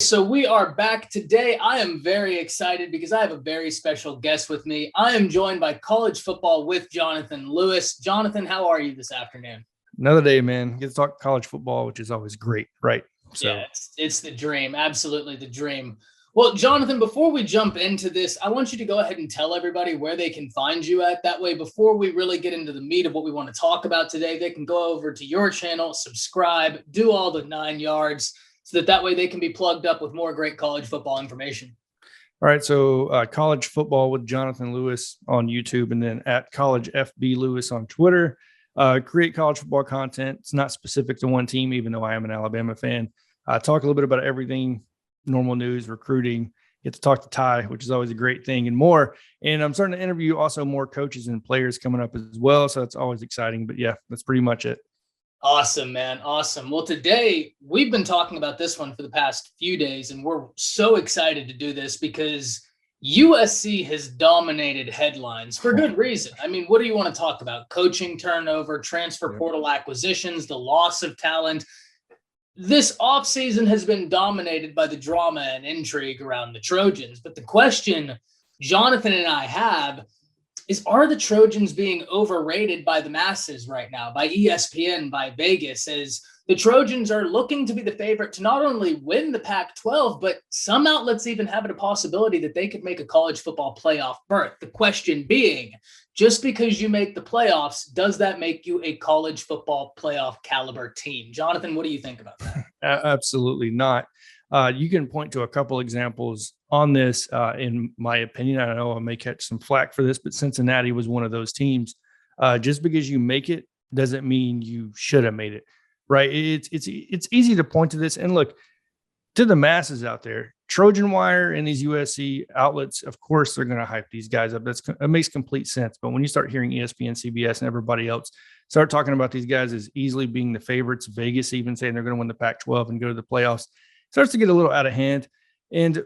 So we are back today. I am very excited because I have a very special guest with me. I am joined by College Football with Johnathan Lewis. Johnathan, how are you this afternoon? Another day, man. Get to talk college football, which is always great, right? Yeah, it's the dream. Absolutely the dream. Well, Johnathan, before we jump into this, I want you to go ahead and tell everybody where they can find you at. That way, before we really get into the meat of what we want to talk about today, they can go over to your channel, subscribe, do all the 9 yards, so that way they can be plugged up with more great college football information. All right. So college football with Johnathan Lewis on YouTube, and then at College FB Lewis on Twitter. Create college football content. It's not specific to one team, even though I am an Alabama fan. Talk a little bit about everything, normal news, recruiting. Get to talk to Ty, which is always a great thing, and more. And I'm starting to interview also more coaches and players coming up as well. So that's always exciting. But yeah, that's pretty much it. Awesome, man. Awesome. Well, today we've been talking about this one for the past few days, and we're so excited to do this because USC has dominated headlines for good reason. I mean, what do you want to talk about? Coaching turnover, transfer portal acquisitions, the loss of talent. This offseason has been dominated by the drama and intrigue around the Trojans. But the question Johnathan and I have is, are the Trojans being overrated by the masses right now, by ESPN, by Vegas, as the Trojans are looking to be the favorite to not only win the Pac-12, but some outlets even have it a possibility that they could make a college football playoff berth. The question being, just because you make the playoffs, does that make you a college football playoff caliber team? Johnathan, what do you think about that? Absolutely not. You can point to a couple examples on this, in my opinion. I know I may catch some flack for this, but Cincinnati was one of those teams. Just because you make it doesn't mean you should have made it, right? It's easy to point to this. And look, to the masses out there, Trojan Wire and these USC outlets, of course, they're going to hype these guys up. It makes complete sense. But when you start hearing ESPN, CBS, and everybody else start talking about these guys as easily being the favorites, Vegas even saying they're going to win the Pac-12 and go to the playoffs, starts to get a little out of hand. And,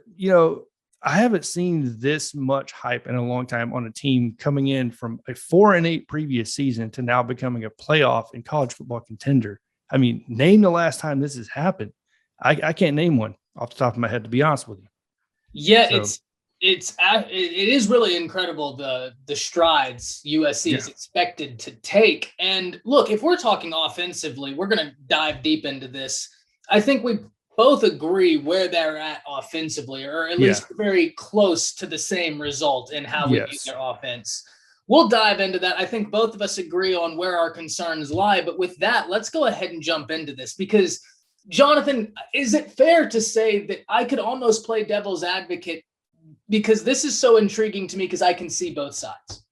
I haven't seen this much hype in a long time on a team coming in from a 4-8 previous season to now becoming a playoff and college football contender. I mean, name the last time this has happened. I can't name one off the top of my head, to be honest with you. Yeah, so it is really incredible the strides USC is expected to take. And look, if we're talking offensively, we're going to dive deep into this. I think we both agree where they're at offensively, or at least very close to the same result in how we view their offense. We'll dive into that. I think both of us agree on where our concerns lie. But with that, let's go ahead and jump into this because, Johnathan, is it fair to say that I could almost play devil's advocate because this is so intriguing to me because I can see both sides.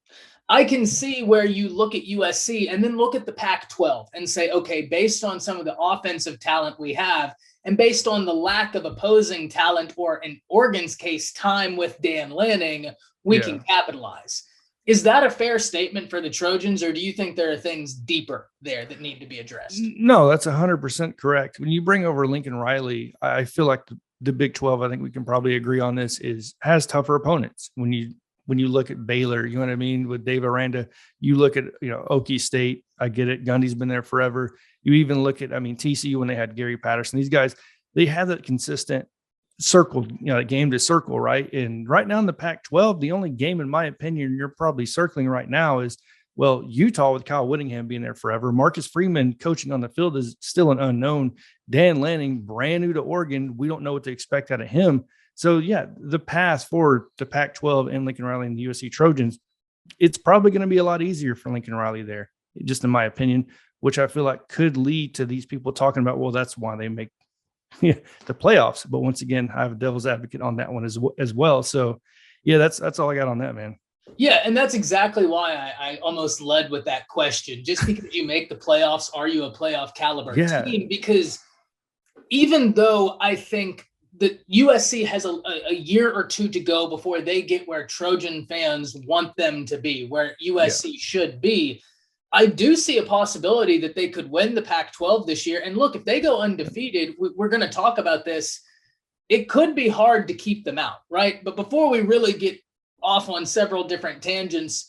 I can see where you look at USC and then look at the Pac-12 and say, okay, based on some of the offensive talent we have and based on the lack of opposing talent, or in Oregon's case, time with Dan Lanning, we can capitalize. Is that a fair statement for the Trojans, or do you think there are things deeper there that need to be addressed? No, that's 100% correct. When you bring over Lincoln Riley, I feel like the Big 12, I think we can probably agree on this, has tougher opponents. When you look at Baylor, you know what I mean, with Dave Aranda, you look at, Okie State, I get it. Gundy's been there forever. You even look at, TCU when they had Gary Patterson. These guys, they have that consistent circle, game to circle, right? And right now in the Pac-12, the only game, in my opinion, you're probably circling right now is, well, Utah with Kyle Whittingham being there forever. Marcus Freeman coaching on the field is still an unknown. Dan Lanning, brand new to Oregon. We don't know what to expect out of him. So, yeah, the path for the Pac-12 and Lincoln Riley and the USC Trojans, it's probably going to be a lot easier for Lincoln Riley there, just in my opinion, which I feel like could lead to these people talking about, well, that's why they make the playoffs. But once again, I have a devil's advocate on that one as well. So, yeah, that's all I got on that, man. Yeah, and that's exactly why I almost led with that question. Just because you make the playoffs, are you a playoff caliber team? Because even though I think that USC has a year or two to go before they get where Trojan fans want them to be, where USC should be, I do see a possibility that they could win the Pac-12 this year. And look, if they go undefeated, we're going to talk about this. It could be hard to keep them out, right? But before we really get off on several different tangents,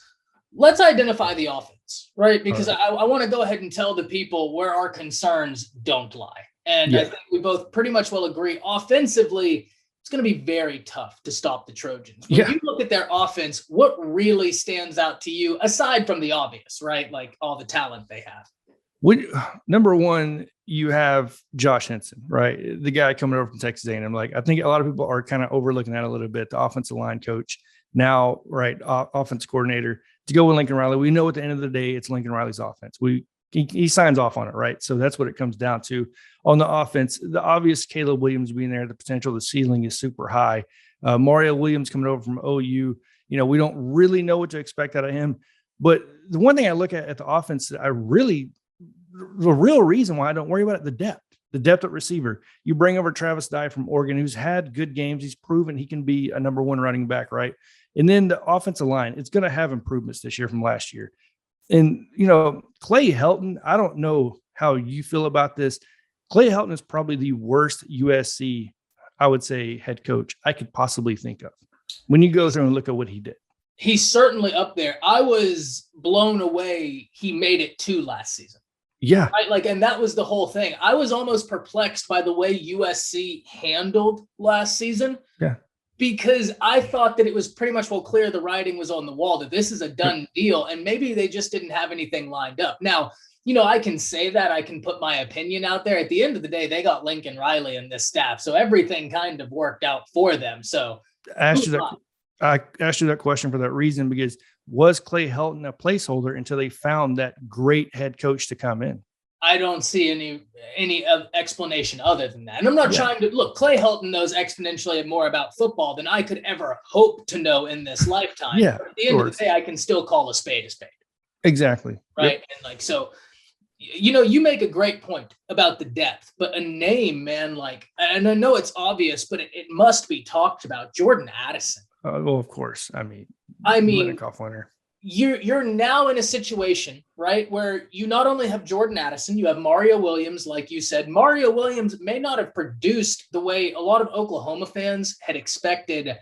let's identify the offense, right? Because I want to go ahead and tell the people where our concerns don't lie. And I think we both pretty much will agree offensively, it's going to be very tough to stop the Trojans. When you look at their offense, what really stands out to you aside from the obvious, right? Like all the talent they have. Number one, you have Josh Henson, right? The guy coming over from Texas A&M. Like, I think a lot of people are kind of overlooking that a little bit. The offensive line coach now, right? Offense coordinator to go with Lincoln Riley. We know at the end of the day, it's Lincoln Riley's offense. He signs off on it, right? So that's what it comes down to. On the offense, the obvious Caleb Williams being there, the potential, the ceiling is super high. Mario Williams coming over from OU. We don't really know what to expect out of him. But the one thing I look at the offense that the real reason why I don't worry about it, the depth at receiver. You bring over Travis Dye from Oregon, who's had good games. He's proven he can be a number one running back, right? And then the offensive line, it's going to have improvements this year from last year. And, Clay Helton, I don't know how you feel about this. Clay Helton is probably the worst USC, I would say, head coach I could possibly think of when you go through and look at what he did. He's certainly up there. I was blown away he made it to last season. Yeah. Right? And that was the whole thing. I was almost perplexed by the way USC handled last season. Yeah. Because I thought that it was pretty much clear the writing was on the wall, that this is a done deal, and maybe they just didn't have anything lined up. Now, I can say that. I can put my opinion out there. At the end of the day, they got Lincoln Riley and this staff, so everything kind of worked out for them. So I asked you that question for that reason, because was Clay Helton a placeholder until they found that great head coach to come in? I don't see any explanation other than that. And I'm not trying to look, Clay Helton knows exponentially more about football than I could ever hope to know in this lifetime. Yeah. But at the end of the day, I can still call a spade a spade. Exactly. Right. Yep. And so, you make a great point about the depth, but a name, man, and I know it's obvious, but it must be talked about. Jordan Addison. Well, of course. I mean, winner. You're now in a situation, right, where you not only have Jordan Addison, you have Mario Williams, like you said. Mario Williams may not have produced the way a lot of Oklahoma fans had expected.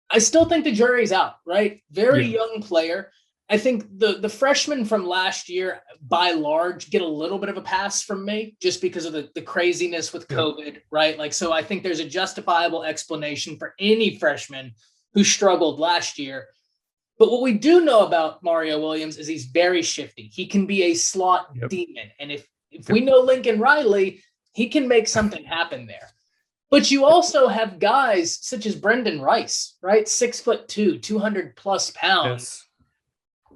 I still think the jury's out, right? Very young player. I think the freshmen from last year, by large, get a little bit of a pass from me just because of the craziness with COVID, right? So I think there's a justifiable explanation for any freshman who struggled last year. But what we do know about Mario Williams is he's very shifty. He can be a slot demon. And if we know Lincoln Riley, he can make something happen there. But you also have guys such as Brendan Rice, right? 6'2", 200+ pounds.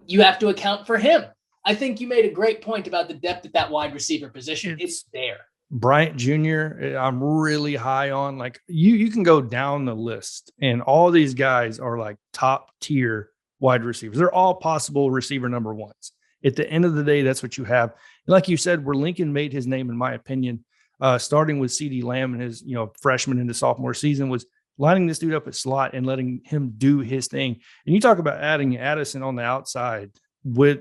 You have to account for him. I think you made a great point about the depth at that wide receiver position. It's there. Bryant Jr., I'm really high on. You can go down the list, and all these guys are top tier wide receivers. They're all possible receiver number ones. At the end of the day, that's what you have. And like you said, where Lincoln made his name, in my opinion, starting with CeeDee Lamb and his freshman into sophomore season, was lining this dude up at slot and letting him do his thing. And you talk about adding Addison on the outside with,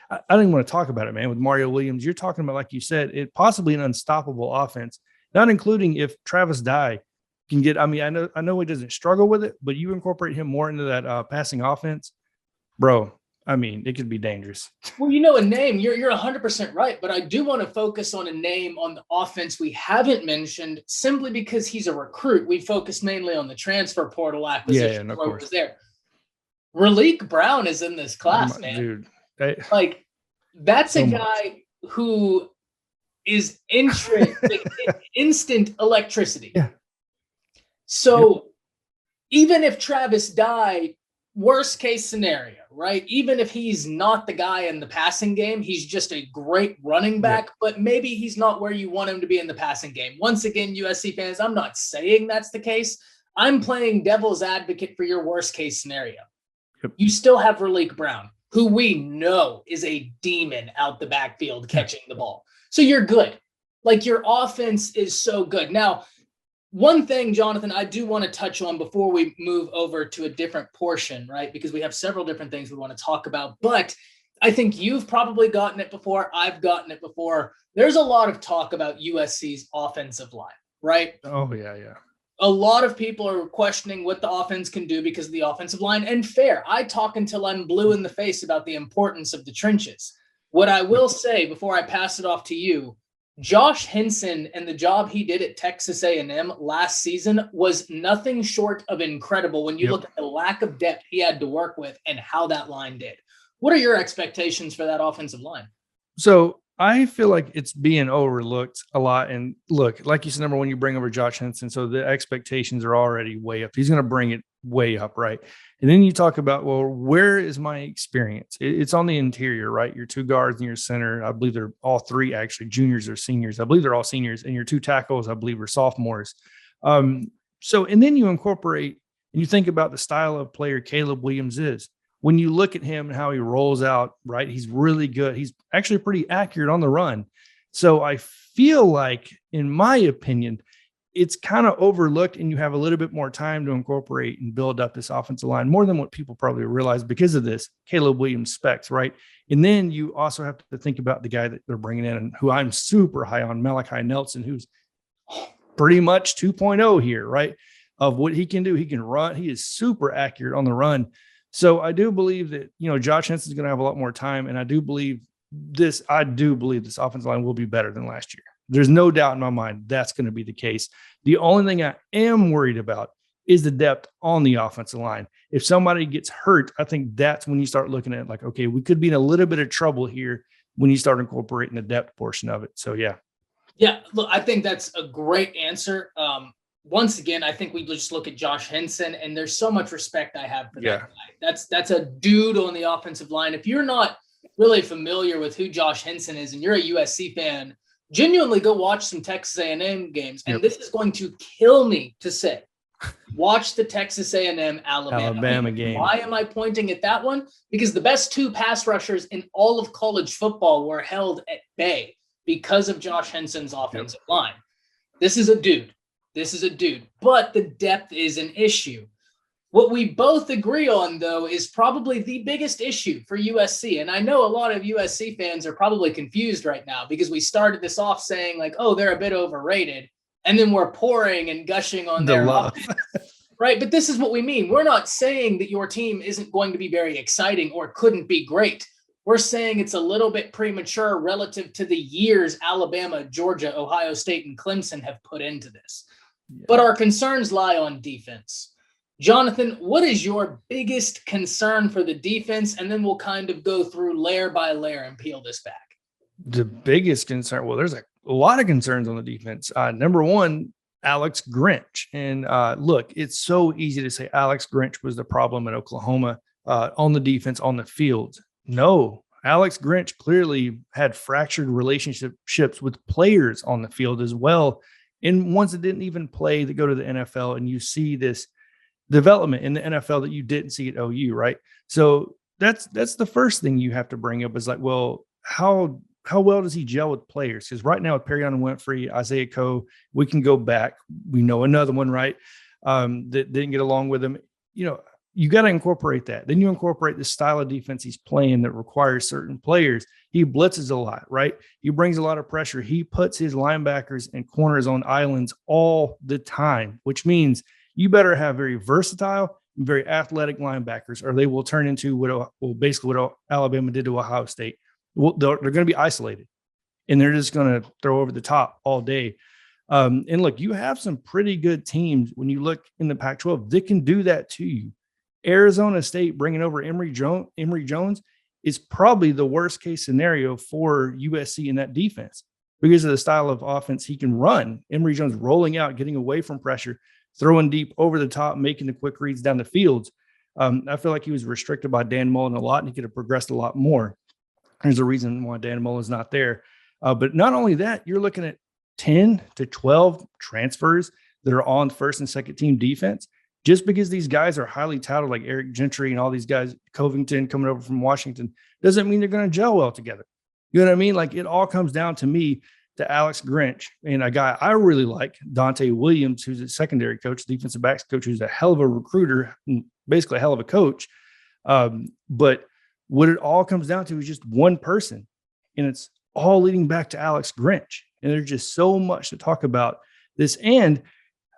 I don't even want to talk about it, man, with Mario Williams. You're talking about, like you said, it possibly an unstoppable offense, not including if Travis Dye can get, I know he doesn't struggle with it, but you incorporate him more into that passing offense, bro. It could be dangerous. Well, a name, you're 100% right, but I do want to focus on a name on the offense we haven't mentioned simply because he's a recruit. We focus mainly on the transfer portal acquisition. Of course. Was there. Raleek Brown is in this class, man. Dude. That's so a guy who is instant electricity. Yeah. So even if Travis Dye, worst case scenario, right? Even if he's not the guy in the passing game, he's just a great running back, but maybe he's not where you want him to be in the passing game. Once again, USC fans, I'm not saying that's the case. I'm playing devil's advocate for your worst case scenario. Yep. You still have Raleek Brown, who we know is a demon out the backfield catching the ball. So you're good. Your offense is so good. Now, one thing, Johnathan, I do want to touch on before we move over to a different portion, right? Because we have several different things we want to talk about. But I think you've probably gotten it before. I've gotten it before. There's a lot of talk about USC's offensive line, right? Oh, yeah. A lot of people are questioning what the offense can do because of the offensive line. And fair, I talk until I'm blue in the face about the importance of the trenches. What I will say before I pass it off to you, Josh Henson and the job he did at Texas A&M last season was nothing short of incredible when you look at the lack of depth he had to work with and how that line did. What are your expectations for that offensive line? So I feel like it's being overlooked a lot. And look, like you said, number one, you bring over Josh Henson, so the expectations are already way up. He's going to bring it way up, right? And then you talk about, well, where is my experience? It's on the interior, right? Your two guards and your center, I believe they're all three actually juniors or seniors. I believe they're all seniors, and your two tackles, I believe, are sophomores. And then you incorporate and you think about the style of player Caleb Williams is. When you look at him and how he rolls out, right, he's really good. He's actually pretty accurate on the run. So I feel like, in my opinion, it's kind of overlooked, and you have a little bit more time to incorporate and build up this offensive line more than what people probably realize because of this Caleb Williams specs, right? And then you also have to think about the guy that they're bringing in, and who I'm super high on, Malachi Nelson, who's pretty much 2.0 here, right? Of what he can do. He can run. He is super accurate on the run. So I do believe that, Josh Henson is going to have a lot more time. And I do believe this offensive line will be better than last year. There's no doubt in my mind that's going to be the case. The only thing I am worried about is the depth on the offensive line. If somebody gets hurt, I think that's when you start looking at like, okay, we could be in a little bit of trouble here when you start incorporating the depth portion of it. So, yeah. Yeah, look, I think that's a great answer. Once again, I think we just look at Josh Henson, and there's so much respect I have for that guy. That's a dude on the offensive line. If you're not really familiar with who Josh Henson is and you're a USC fan, genuinely go watch some Texas A&M games. And this is going to kill me to say, watch the Texas A&M Alabama game. Why am I pointing at that one? Because the best two pass rushers in all of college football were held at bay because of Josh Henson's offensive line. This is a dude. But the depth is an issue. What we both agree on, though, is probably the biggest issue for USC. And I know a lot of USC fans are probably confused right now because we started this off saying like, oh, they're a bit overrated. And then we're pouring and gushing on their love. Right. But this is what we mean. We're not saying that your team isn't going to be very exciting or couldn't be great. We're saying it's a little bit premature relative to the years Alabama, Georgia, Ohio State, and Clemson have put into this. But our concerns lie on defense. Johnathan, what is your biggest concern for the defense? And then we'll kind of go through layer by layer and peel this back. The biggest concern, well, there's a lot of concerns on the defense. Number one, Alex Grinch. And look, it's so easy to say Alex Grinch was the problem at Oklahoma on the defense, on the field. No, Alex Grinch clearly had fractured relationships with players on the field as well. And ones that didn't even play that go to the NFL, and you see this development in the NFL that you didn't see at OU, right? So that's the first thing you have to bring up is like, well, how well does he gel with players? Because right now with Perion Winfrey, Isaiah Coe, we can go back. We know another one, right? That didn't get along with him. You got to incorporate that. Then you incorporate the style of defense he's playing that requires certain players. He blitzes a lot, right? He brings a lot of pressure. He puts his linebackers and corners on islands all the time, which means you better have very versatile and very athletic linebackers, or they will turn into basically what Alabama did to Ohio State. They're going to be isolated, and they're just going to throw over the top all day. And look, you have some pretty good teams when you look in the Pac-12 that can do that to you. Arizona State bringing over Emory Jones is probably the worst case scenario for USC in that defense because of the style of offense he can run. Emory Jones rolling out, getting away from pressure, throwing deep over the top, making the quick reads down the field. I feel like he was restricted by Dan Mullen a lot, and he could have progressed a lot more. There's a reason why Dan Mullen's not there. But not only that, you're looking at 10 to 12 transfers that are on first and second team defense. Just because these guys are highly touted, like Eric Gentry and all these guys, Covington coming over from Washington, doesn't mean they're going to gel well together. You know what I mean? Like, it all comes down to me, to Alex Grinch, and a guy I really like, Dante Williams, who's a secondary coach, defensive backs coach, who's a hell of a recruiter, and basically a hell of a coach. But what it all comes down to is just one person, and it's all leading back to Alex Grinch. And there's just so much to talk about this. And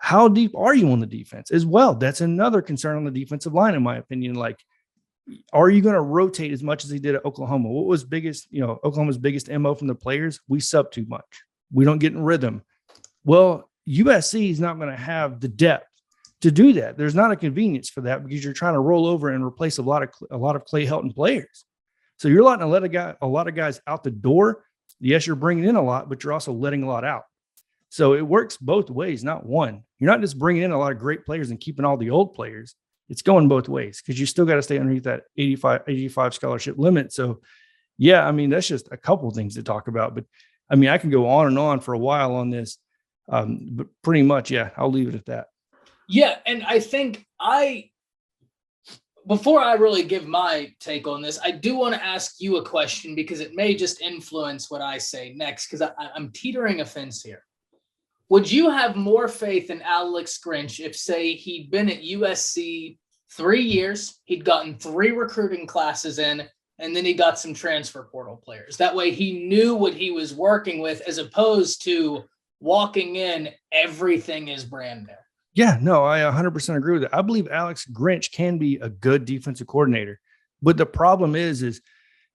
how deep are you on the defense as well? That's another concern on the defensive line, in my opinion. Like, are you going to rotate as much as he did at Oklahoma? What was Oklahoma's biggest MO from the players? We sub too much. We don't get in rhythm. Well, USC is not going to have the depth to do that. There's not a convenience for that because you're trying to roll over and replace a lot of Clay Helton players. So you're letting a lot of guys out the door. Yes, you're bringing in a lot, but you're also letting a lot out. So it works both ways, not one. You're not just bringing in a lot of great players and keeping all the old players. It's going both ways because you still got to stay underneath that 85 scholarship limit. So, yeah, I mean, that's just a couple of things to talk about. But, I mean, I can go on and on for a while on this. But pretty much, yeah, I'll leave it at that. Yeah, and I think before I really give my take on this, I do want to ask you a question because it may just influence what I say next because I'm teetering a fence here. Would you have more faith in Alex Grinch if, say, he'd been at USC 3 years, he'd gotten 3 recruiting classes in, and then he got some transfer portal players? That way he knew what he was working with as opposed to walking in, everything is brand new. Yeah, no, I 100% agree with it. I believe Alex Grinch can be a good defensive coordinator. But the problem is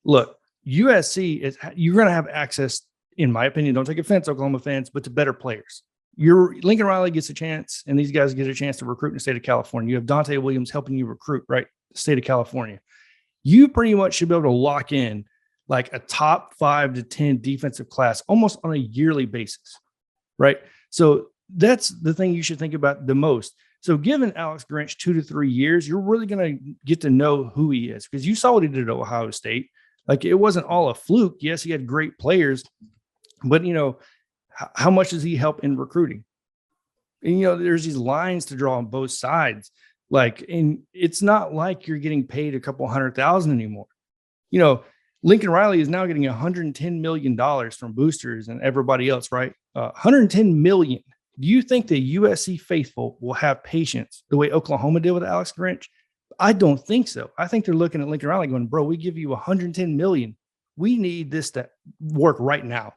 look, USC, you're going to have access, in my opinion, don't take offense, Oklahoma fans, but to better players. Lincoln Riley gets a chance, and these guys get a chance to recruit in the state of California. You have Dante Williams helping you recruit, right? The state of California. You pretty much should be able to lock in like a top 5 to 10 defensive class almost on a yearly basis, right? So that's the thing you should think about the most. So giving Alex Grinch 2 to 3 years, you're really going to get to know who he is because you saw what he did at Ohio State. Like, it wasn't all a fluke. Yes, he had great players, but, how much does he help in recruiting? And, there's these lines to draw on both sides. Like, and it's not like you're getting paid a couple $100,000 anymore. Lincoln Riley is now getting $110 million from boosters and everybody else, right? $110 million. Do you think the USC faithful will have patience the way Oklahoma did with Alex Grinch? I don't think so. I think they're looking at Lincoln Riley going, bro, we give you $110 million. We need this to work right now,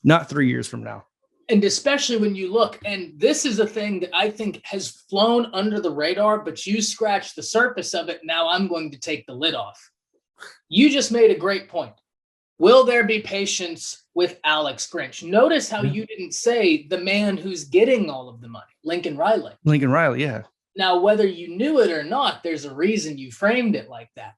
not 3 years from now. And especially when you look, and this is a thing that I think has flown under the radar, but you scratch the surface of it. Now I'm going to take the lid off. You just made a great point. Will there be patience with Alex Grinch? Notice how you didn't say the man who's getting all of the money, Lincoln Riley. Lincoln Riley, yeah. Now, whether you knew it or not, there's a reason you framed it like that.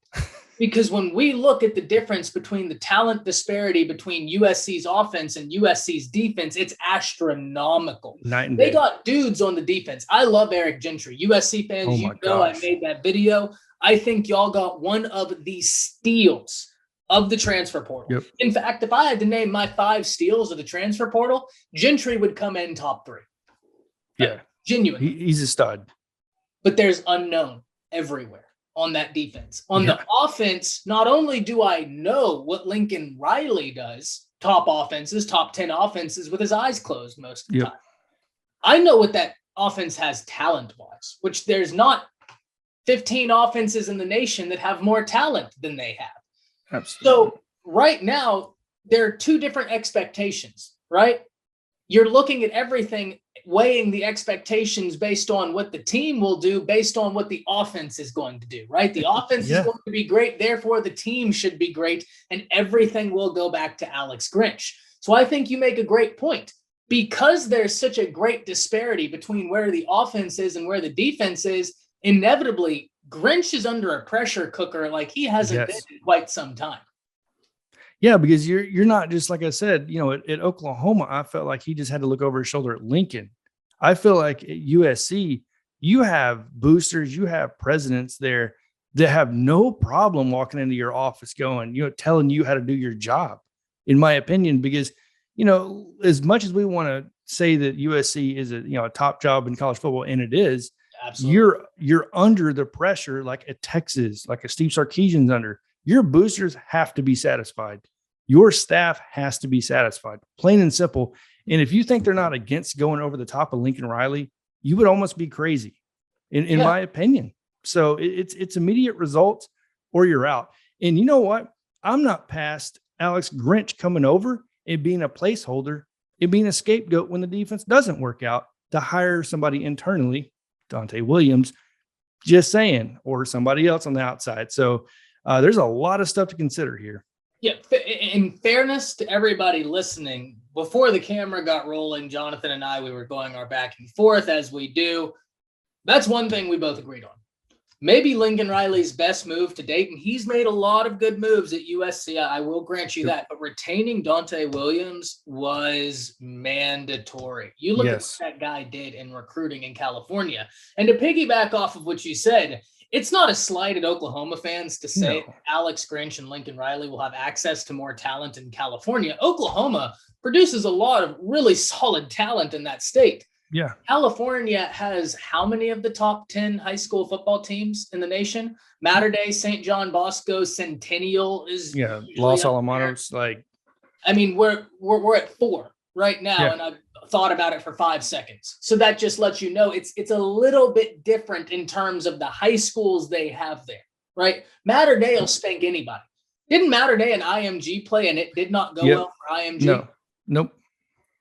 Because when we look at the difference between the talent disparity between USC's offense and USC's defense, it's astronomical. Night and day. They got dudes on the defense. I love Eric Gentry. USC fans, I made that video. I think y'all got one of the steals of the transfer portal. Yep. In fact, if I had to name my 5 steals of the transfer portal, Gentry would come in top 3. Yeah. Genuinely. He's a stud. But there's unknown everywhere on that defense. On the offense, not only do I know what Lincoln Riley does, top offenses, top 10 offenses with his eyes closed most of the time. I know what that offense has talent-wise, which there's not 15 offenses in the nation that have more talent than they have. Absolutely. So right now, there are 2 different expectations, right? You're looking at everything, weighing the expectations based on what the team will do, based on what the offense is going to do, right? The offense is going to be great, therefore the team should be great, and everything will go back to Alex Grinch. So I think you make a great point. Because there's such a great disparity between where the offense is and where the defense is, inevitably, Grinch is under a pressure cooker like he hasn't been in quite some time. Yeah, because you're not just, like I said, at Oklahoma, I felt like he just had to look over his shoulder at Lincoln. I feel like at USC, you have boosters, you have presidents there that have no problem walking into your office going, telling you how to do your job, in my opinion, because, as much as we want to say that USC is a top job in college football, and it is, absolutely, you're under the pressure like a Texas, like a Steve Sarkisian's under. Your boosters have to be satisfied. Your staff has to be satisfied, plain and simple. And if you think they're not against going over the top of Lincoln Riley, you would almost be crazy, in my opinion. So it's immediate results or you're out. And you know what? I'm not past Alex Grinch coming over and being a placeholder and being a scapegoat when the defense doesn't work out to hire somebody internally, Dante Williams, just saying, or somebody else on the outside. So there's a lot of stuff to consider here. Yeah. In fairness to everybody listening, before the camera got rolling, Johnathan and I, we were going our back and forth as we do. That's one thing we both agreed on. Maybe Lincoln Riley's best move to date, and he's made a lot of good moves at USC. I will grant you that, but retaining Dante Williams was mandatory. You look at what that guy did in recruiting in California. And to piggyback off of what you said, it's not a slight at Oklahoma fans to say Alex Grinch and Lincoln Riley will have access to more talent in California. Oklahoma produces a lot of really solid talent in that state. Yeah. California has how many of the top 10 high school football teams in the nation? Mater Dei, St. John Bosco, Centennial is Los Alamados. I mean, we're at 4 right now, and I've thought about it for 5 seconds. So that just lets you know it's a little bit different in terms of the high schools they have there, right? Mater Dei will spank anybody. Didn't Mater Dei and IMG play, and it did not go well for IMG? No. Nope.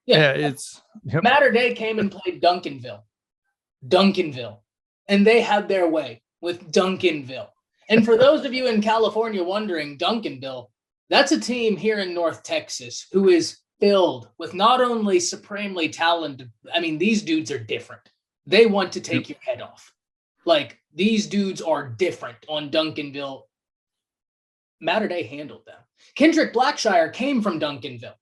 Yeah, it's Mater Dei came and played Duncanville, and they had their way with Duncanville. And for those of you in California wondering, Duncanville, that's a team here in North Texas who is filled with not only supremely talented. I mean, these dudes are different. They want to take your head off. Like, these dudes are different on Duncanville. Mater Dei handled them. Kendrick Blackshire came from Duncanville.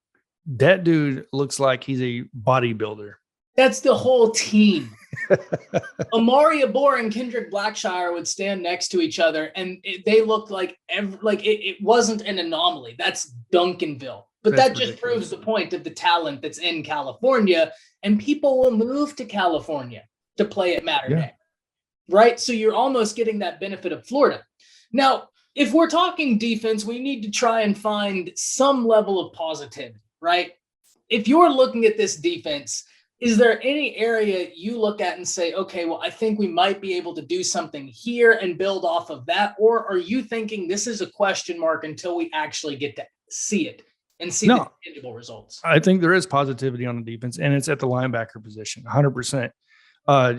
That dude looks like he's a bodybuilder. That's the whole team. Amari Abor and Kendrick Blackshire would stand next to each other, and they looked like it wasn't an anomaly. That's Duncanville. But that just proves the point of the talent that's in California, and people will move to California to play at Mater Dei, right? So you're almost getting that benefit of Florida. Now, if we're talking defense, we need to try and find some level of positivity. Right? If you're looking at this defense, is there any area you look at and say, okay, well, I think we might be able to do something here and build off of that? Or are you thinking this is a question mark until we actually get to see it and see the tangible results? I think there is positivity on the defense, and it's at the linebacker position, 100%.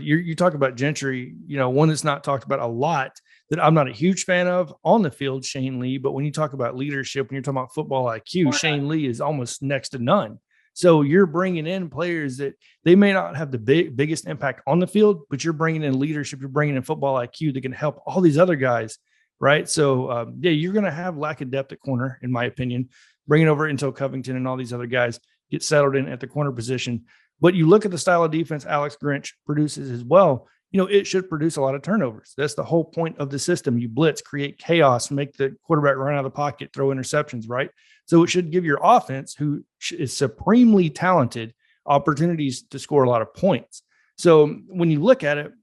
You talk about Gentry, one that's not talked about a lot that I'm not a huge fan of on the field, Shane Lee. But when you talk about leadership, when you're talking about football IQ, Shane Lee is almost next to none. So you're bringing in players that they may not have the biggest impact on the field, but you're bringing in leadership, you're bringing in football IQ that can help all these other guys, right? So, you're going to have lack of depth at corner, in my opinion. Bringing over Intel Covington and all these other guys get settled in at the corner position. But you look at the style of defense Alex Grinch produces as well, it should produce a lot of turnovers. That's the whole point of the system. You blitz, create chaos, make the quarterback run out of the pocket, throw interceptions, right? So it should give your offense, who is supremely talented, opportunities to score a lot of points. So when you look at it,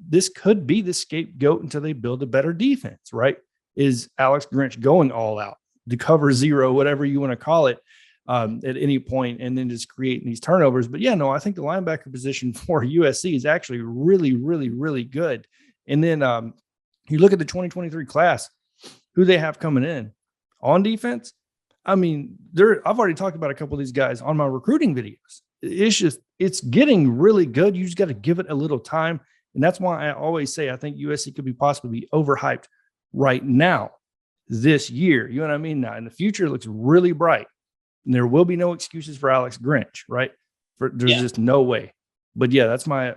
this could be the scapegoat until they build a better defense, right? Is Alex Grinch going all out to cover zero, whatever you want to call it, at any point, and then just creating these turnovers. But I think the linebacker position for USC is actually really, really, really good. And then you look at the 2023 class, who they have coming in on defense. I mean, I've already talked about a couple of these guys on my recruiting videos. It's getting really good. You just got to give it a little time. And that's why I always say, I think USC could be possibly overhyped right now this year. You know what I mean? Now in the future, it looks really bright. And there will be no excuses for Alex Grinch, right? There's just no way. But that's my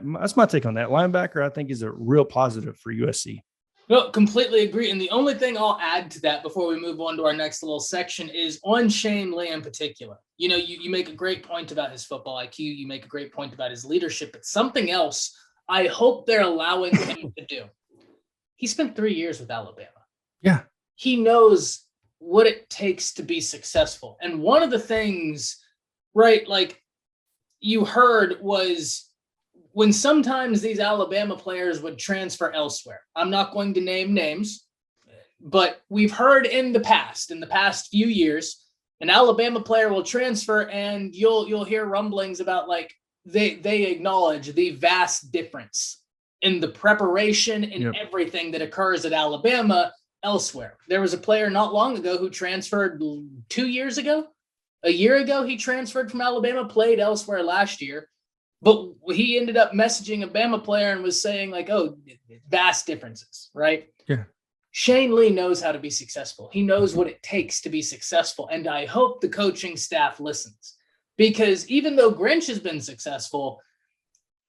take on that. Linebacker, I think, is a real positive for USC. No, completely agree. And the only thing I'll add to that before we move on to our next little section is on Shane Lee in particular. You make a great point about his football IQ. You make a great point about his leadership. But something else I hope they're allowing him to do. He spent 3 years with Alabama. Yeah. He knows what it takes to be successful. And one of the things, right, like you heard was when sometimes these Alabama players would transfer elsewhere. I'm not going to name names, but we've heard in the past few years, an Alabama player will transfer and you'll hear rumblings about like they acknowledge the vast difference in the preparation and everything that occurs at Alabama elsewhere. There was a player not long ago who transferred 2 years ago. A year ago, he transferred from Alabama, played elsewhere last year, but he ended up messaging a Bama player and was saying like, oh, vast differences, right? Yeah. Shane Lee knows how to be successful. He knows what it takes to be successful. And I hope the coaching staff listens because even though Grinch has been successful,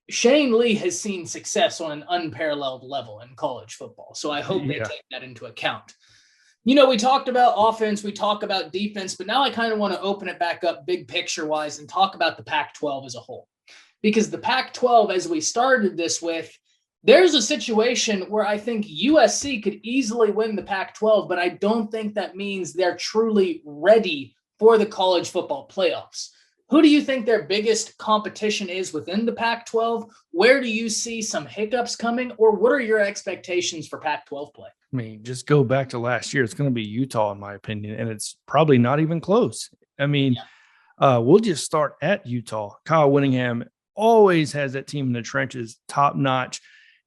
Shane Lee has seen success on an unparalleled level in college football. So I hope they take that into account. We talked about offense, we talk about defense, but now I kind of want to open it back up big picture wise and talk about the Pac-12 as a whole. Because the Pac-12, as we started this with, there's a situation where I think USC could easily win the Pac-12, but I don't think that means they're truly ready for the college football playoffs. Who do you think their biggest competition is within the Pac-12? Where do you see some hiccups coming, or what are your expectations for Pac-12 play? I mean, just go back to last year. It's going to be Utah, in my opinion, and it's probably not even close. I mean, we'll just start at Utah. Kyle Whittingham always has that team in the trenches, top notch.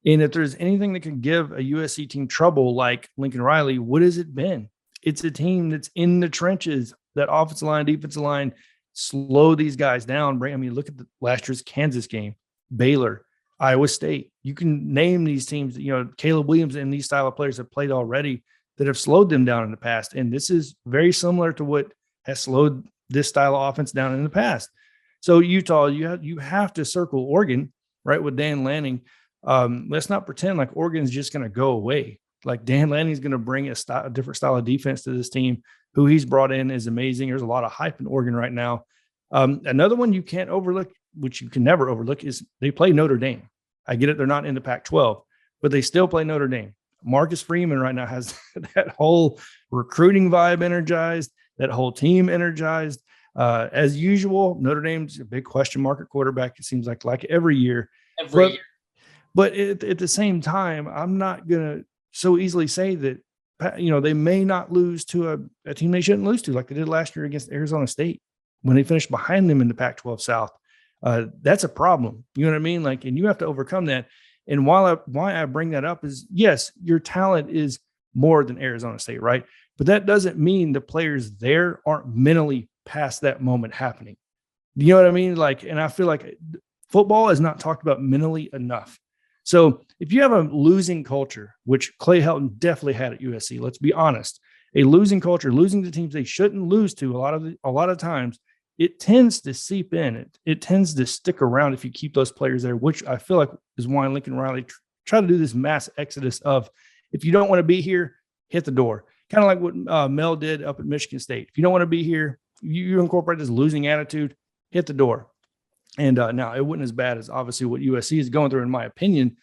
And if there's anything that can give a USC team trouble like Lincoln Riley, what has it been? It's a team that's in the trenches. That offensive line, defensive line, slow these guys down. I mean, look at the last year's Kansas game, Baylor, Iowa State. You can name these teams, Caleb Williams and these style of players have played already that have slowed them down in the past. And this is very similar to what has slowed this style of offense down in the past. So Utah, you have to circle Oregon, right, with Dan Lanning. Let's not pretend like Oregon's just going to go away. Like Dan Lanning's going to bring a different style of defense to this team. Who he's brought in is amazing. There's a lot of hype in Oregon right now. Another one you can't overlook, which you can never overlook, is they play Notre Dame. I get it. They're not in the Pac-12, but they still play Notre Dame. Marcus Freeman right now has that whole recruiting vibe energized, that whole team energized. As usual, Notre Dame's a big question mark at quarterback. It seems like every year. But at the same time, I'm not going to so easily say that, they may not lose to a team they shouldn't lose to, like they did last year against Arizona State when they finished behind them in the Pac-12 South. That's a problem. You know what I mean? And you have to overcome that. And why I bring that up is, yes, your talent is more than Arizona State, right? But that doesn't mean the players there aren't mentally past that moment happening. You know what I mean? And I feel like football is not talked about mentally enough. So if you have a losing culture, which Clay Helton definitely had at USC, let's be honest, a losing culture, losing to teams they shouldn't lose to a lot of times, it tends to seep in. It tends to stick around if you keep those players there, which I feel like is why Lincoln Riley try to do this mass exodus of, if you don't want to be here, hit the door. Kind of like what Mel did up at Michigan State. If you don't want to be here, you incorporate this losing attitude, hit the door. And now it wasn't as bad as obviously what USC is going through, in my opinion,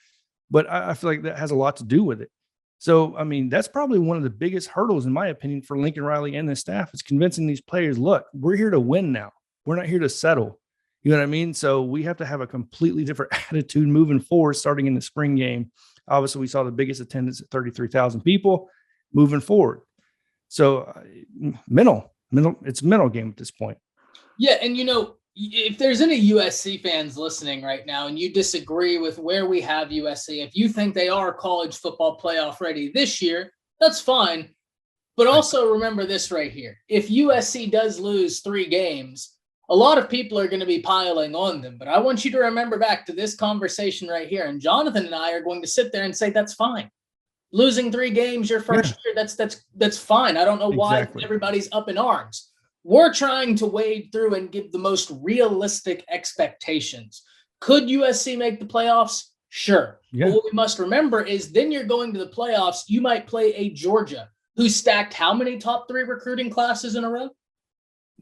but I feel like that has a lot to do with it. So, I mean, that's probably one of the biggest hurdles, in my opinion, for Lincoln Riley and the staff, is convincing these players, look, we're here to win now. We're not here to settle. You know what I mean? So we have to have a completely different attitude moving forward, starting in the spring game. Obviously, we saw the biggest attendance at 33,000 people moving forward. So it's a mental game at this point. Yeah. And, if there's any USC fans listening right now and you disagree with where we have USC, if you think they are college football playoff ready this year, that's fine. But also remember this right here. If USC does lose 3 games, a lot of people are going to be piling on them. But I want you to remember back to this conversation right here. And Johnathan and I are going to sit there and say, that's fine. Losing 3 games your first year, that's fine. I don't know why everybody's up in arms. We're trying to wade through and give the most realistic expectations. Could USC make the playoffs? Sure. Yeah. But what we must remember is then you're going to the playoffs. You might play a Georgia who stacked how many top 3 recruiting classes in a row?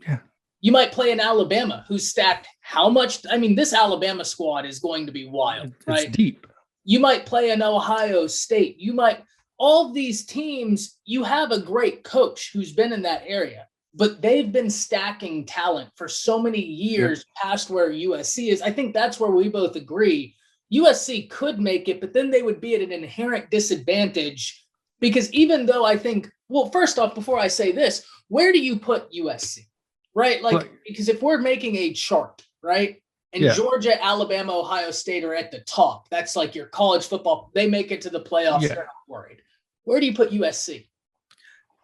Yeah. You might play an Alabama who stacked how much? I mean, this Alabama squad is going to be wild, right? It's deep. You might play an Ohio State. All these teams, you have a great coach who's been in that area. But they've been stacking talent for so many years past where USC is. I think that's where we both agree. USC could make it, but then they would be at an inherent disadvantage because even though I think, well, first off, before I say this, where do you put USC, right? Because if we're making a chart, right, and Georgia, Alabama, Ohio State are at the top, that's like your college football. They make it to the playoffs. They're not worried. Where do you put USC?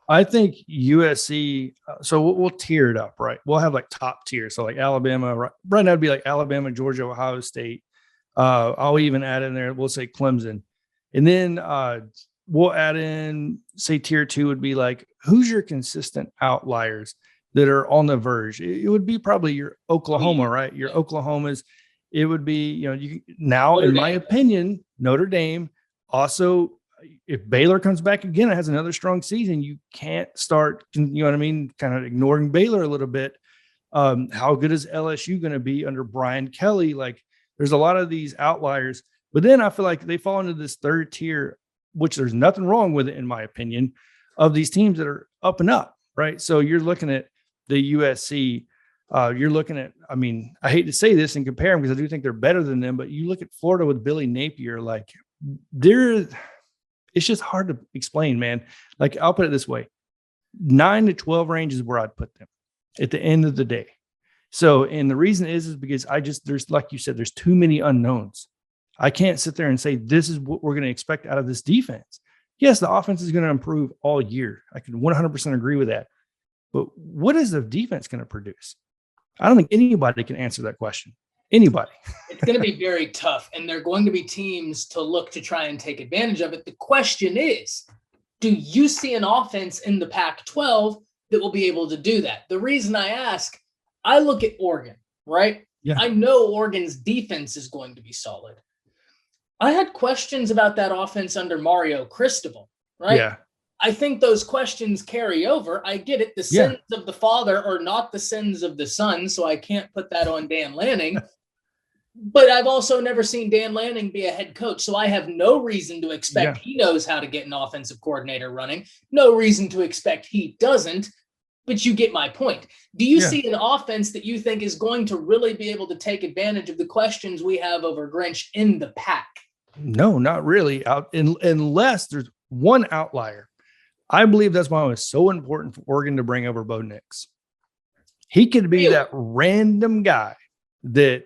I think USC, so we'll tier it up, right? We'll have top tier. So Alabama, right now it'd be Alabama, Georgia, Ohio State. I'll even add in there, we'll say Clemson. And then we'll add in, say tier 2 would be who's your consistent outliers? that are on the verge. It would be probably your Oklahoma, right? Your Oklahomas. It would be, in my opinion, Notre Dame. Also, if Baylor comes back again, it has another strong season. You can't start, kind of ignoring Baylor a little bit. How good is LSU going to be under Brian Kelly? Like, there's a lot of these outliers, but then I feel like they fall into this third tier, which there's nothing wrong with it, in my opinion, of these teams that are up and up, right? So you're looking at the USC. You're looking at, I hate to say this and compare them because I do think they're better than them, but you look at Florida with Billy Napier, like it's just hard to explain, man. Like, I'll put it this way, 9 to 12 range is where I'd put them at the end of the day. So, and the reason is because there's, like you said, there's too many unknowns. I can't sit there and say, this is what we're going to expect out of this defense. Yes, the offense is going to improve all year. I can 100% agree with that. But what is the defense going to produce? I don't think anybody can answer that question. Anybody. It's going to be very tough, and there are going to be teams to look to try and take advantage of it. The question is, do you see an offense in the Pac-12 that will be able to do that? The reason I ask, I look at Oregon, right? Yeah. I know Oregon's defense is going to be solid. I had questions about that offense under Mario Cristobal, right? Yeah. I think those questions carry over. I get it. The sins of the father are not the sins of the son, so I can't put that on Dan Lanning. But I've also never seen Dan Lanning be a head coach, so I have no reason to expect he knows how to get an offensive coordinator running. No reason to expect he doesn't, but you get my point. Do you see an offense that you think is going to really be able to take advantage of the questions we have over Grinch in the pack? No, not really. Unless there's one outlier. I believe that's why it was so important for Oregon to bring over Bo Nix. He could be that random guy that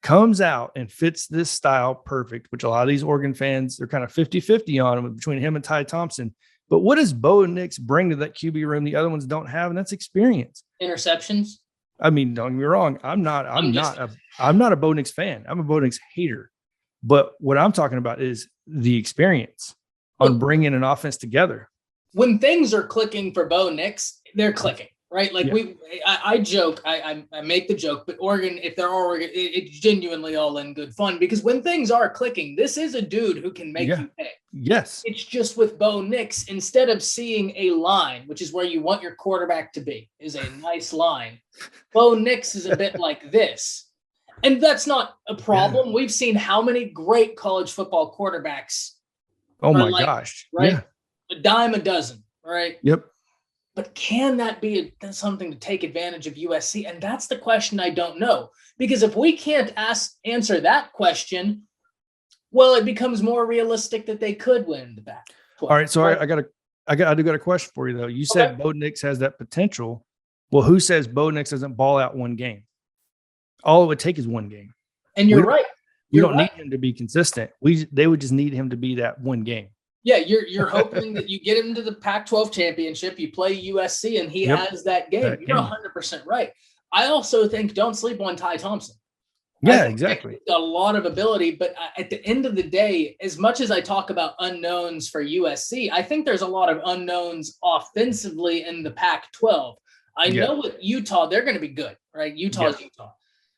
comes out and fits this style perfect, which a lot of these Oregon fans, they're kind of 50-50 on him between him and Ty Thompson. But what does Bo Nix bring to that QB room the other ones don't have? And that's experience. Interceptions. Don't get me wrong. I'm not a Bo Nix fan. I'm a Bo Nix hater. But what I'm talking about is the experience on bringing an offense together. When things are clicking for Bo Nix, they're clicking, right? Like I joke, I make the joke, but Oregon, if they're Oregon, it's genuinely all in good fun because when things are clicking, this is a dude who can make you pay. Yes. It's just with Bo Nix, instead of seeing a line, which is where you want your quarterback to be, is a nice line. Bo Nix is a bit like this. And that's not a problem. Yeah. We've seen how many great college football quarterbacks. Oh my gosh. Right. Yeah. A dime a dozen, right? Yep. But can that be something to take advantage of USC? And that's the question I don't know. Because if we can't answer that question, well, it becomes more realistic that they could win the back. All right. So I do got a question for you though. You said Bo Nix has that potential. Well, who says Bo Nix doesn't ball out one game? All it would take is one game. And you're right. You don't need him to be consistent. They would just need him to be that one game. Yeah, you're hoping that you get him to the Pac-12 championship, you play USC, and he has that game. You're 100% right. I also think don't sleep on Ty Thompson. Yeah, exactly. He's got a lot of ability, but at the end of the day, as much as I talk about unknowns for USC, I think there's a lot of unknowns offensively in the Pac-12. I know with Utah, they're going to be good, right? Utah's Utah.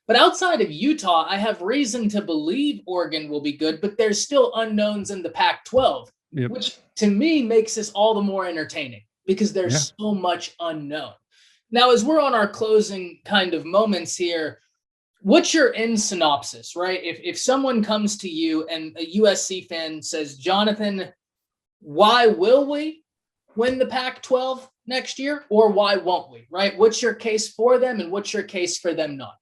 But outside of Utah, I have reason to believe Oregon will be good, but there's still unknowns in the Pac-12. Which to me makes this all the more entertaining because there's so much unknown. Now, as we're on our closing kind of moments here, what's your end synopsis, right? If someone comes to you and a USC fan says, Johnathan, why will we win the Pac-12 next year or why won't we, right? What's your case for them and what's your case for them not?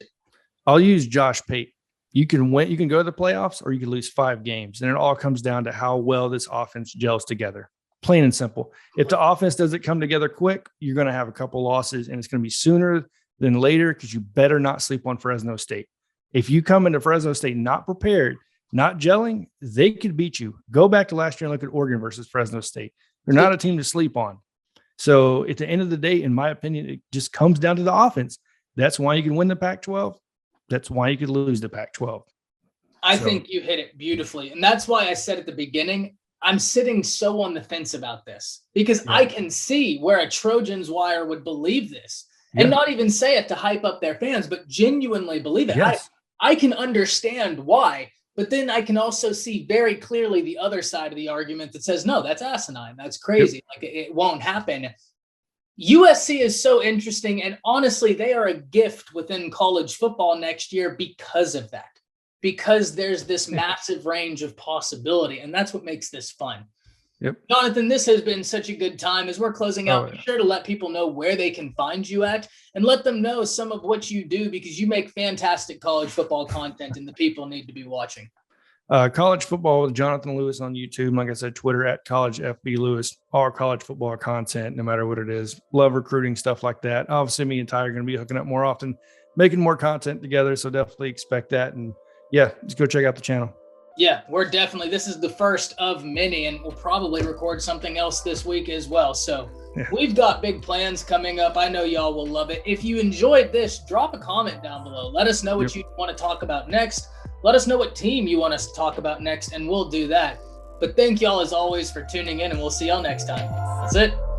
I'll use Josh Pate. You can win, you can go to the playoffs or you can lose 5 games. And it all comes down to how well this offense gels together. Plain and simple. If the offense doesn't come together quick, you're going to have a couple losses and it's going to be sooner than later because you better not sleep on Fresno State. If you come into Fresno State not prepared, not gelling, they could beat you. Go back to last year and look at Oregon versus Fresno State. They're not a team to sleep on. So at the end of the day, in my opinion, it just comes down to the offense. That's why you can win the Pac-12. That's why you could lose the Pac-12. I think you hit it beautifully. And that's why I said at the beginning, I'm sitting so on the fence about this because I can see where a Trojans wire would believe this. and not even say it to hype up their fans, but genuinely believe it. Yes. I can understand why, but then I can also see very clearly the other side of the argument that says, no, that's asinine. That's crazy. Like it won't happen. USC is so interesting. And honestly, they are a gift within college football next year because of that, because there's this massive range of possibility. And that's what makes this fun. Yep. Johnathan, this has been such a good time. As we're closing out, be sure to let people know where they can find you at and let them know some of what you do, because you make fantastic college football content and the people need to be watching. College football with Johnathan Lewis on YouTube. Like I said, Twitter at College FB Lewis. All college football content, no matter what it is. Love recruiting, stuff like that. Obviously, me and Ty are going to be hooking up more often, making more content together. So definitely expect that. And yeah, just go check out the channel. Yeah, this is the first of many, and we'll probably record something else this week as well. So we've got big plans coming up. I know y'all will love it. If you enjoyed this, drop a comment down below. Let us know what you want to talk about next. Let us know what team you want us to talk about next, and we'll do that. But thank y'all as always for tuning in, and we'll see y'all next time. That's it.